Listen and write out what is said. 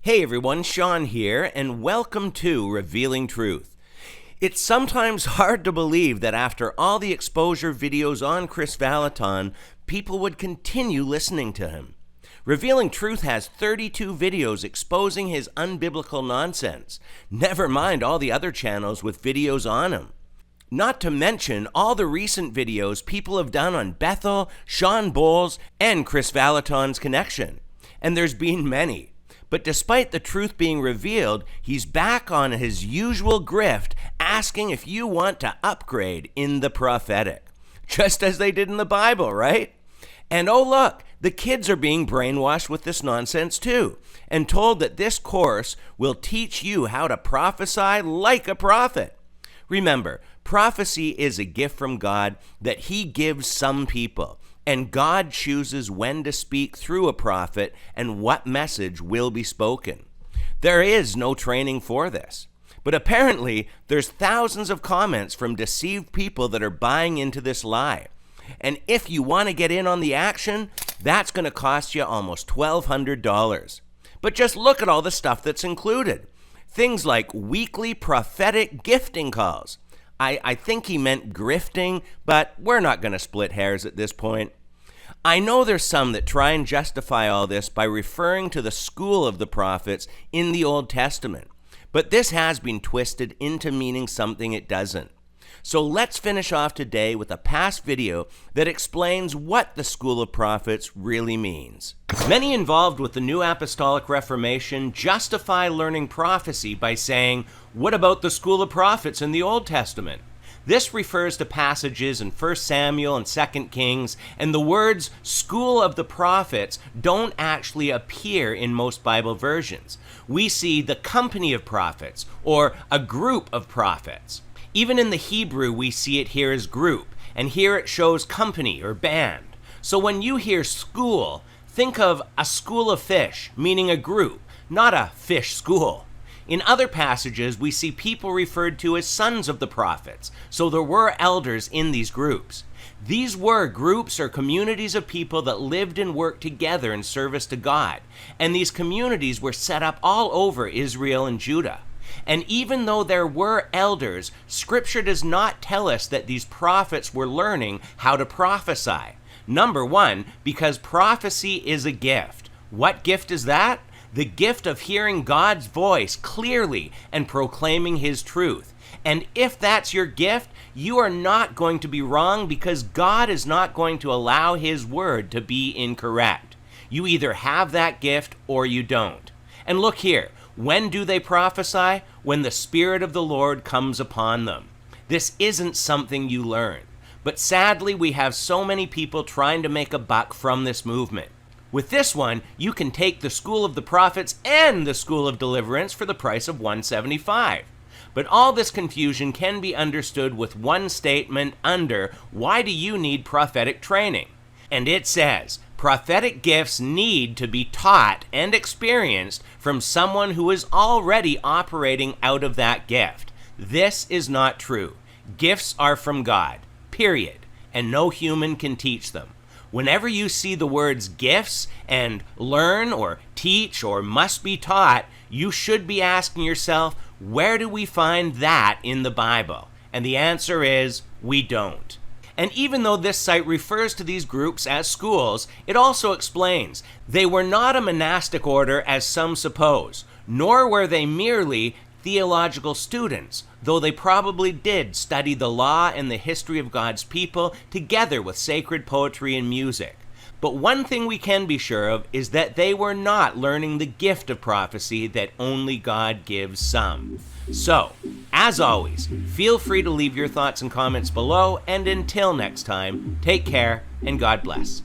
Hey everyone, Sean here, and welcome to Revealing Truth. It's sometimes hard to believe that after all the exposure videos on Kris Vallotton, people would continue listening to him. Revealing Truth has 32 videos exposing his unbiblical nonsense, never mind all the other channels with videos on him. Not to mention all the recent videos people have done on Bethel, Sean Bowles, and Kris Vallotton's connection. And there's been many. But despite the truth being revealed, he's back on his usual grift, asking if you want to upgrade in the prophetic. Just as they did in the Bible, right? And oh look, the kids are being brainwashed with this nonsense too, and told that this course will teach you how to prophesy like a prophet. Remember, prophecy is a gift from God that he gives some people. And God chooses when to speak through a prophet and what message will be spoken. There is no training for this. But apparently, there's thousands of comments from deceived people that are buying into this lie. And if you want to get in on the action, that's going to cost you almost $1,200. But just look at all the stuff that's included. Things like weekly prophetic gifting calls. I think he meant grifting, but we're not going to split hairs at this point. I know there's some that try and justify all this by referring to the school of the prophets in the Old Testament, but this has been twisted into meaning something it doesn't. So let's finish off today with a past video that explains what the school of prophets really means. Many involved with the New Apostolic Reformation justify learning prophecy by saying, what about the school of prophets in the Old Testament? This refers to passages in 1 Samuel and 2 Kings, and the words school of the prophets don't actually appear in most Bible versions. We see the company of prophets, or a group of prophets. Even in the Hebrew, we see it here as group, and here it shows company or band. So when you hear school, think of a school of fish, meaning a group, not a fish school. In other passages, we see people referred to as sons of the prophets, so there were elders in these groups. These were groups or communities of people that lived and worked together in service to God, and these communities were set up all over Israel and Judah. And even though there were elders, Scripture does not tell us that these prophets were learning how to prophesy. Number one, because prophecy is a gift. What gift is that? The gift of hearing God's voice clearly and proclaiming his truth. And if that's your gift, you are not going to be wrong because God is not going to allow his word to be incorrect. You either have that gift or you don't. And look here, when do they prophesy? When the Spirit of the Lord comes upon them. This isn't something you learn. But sadly, we have so many people trying to make a buck from this movement. With this one, you can take the School of the Prophets and the School of Deliverance for the price of $175. But all this confusion can be understood with one statement under, why do you need prophetic training? And it says, prophetic gifts need to be taught and experienced from someone who is already operating out of that gift. This is not true. Gifts are from God, period, and no human can teach them. Whenever you see the words gifts and learn or teach or must be taught, you should be asking yourself, where do we find that in the Bible? And the answer is, we don't. And even though this site refers to these groups as schools, it also explains they were not a monastic order as some suppose, nor were they merely theological students, though they probably did study the law and the history of God's people together with sacred poetry and music. But one thing we can be sure of is that they were not learning the gift of prophecy that only God gives some. So, as always, feel free to leave your thoughts and comments below, and until next time, take care and God bless.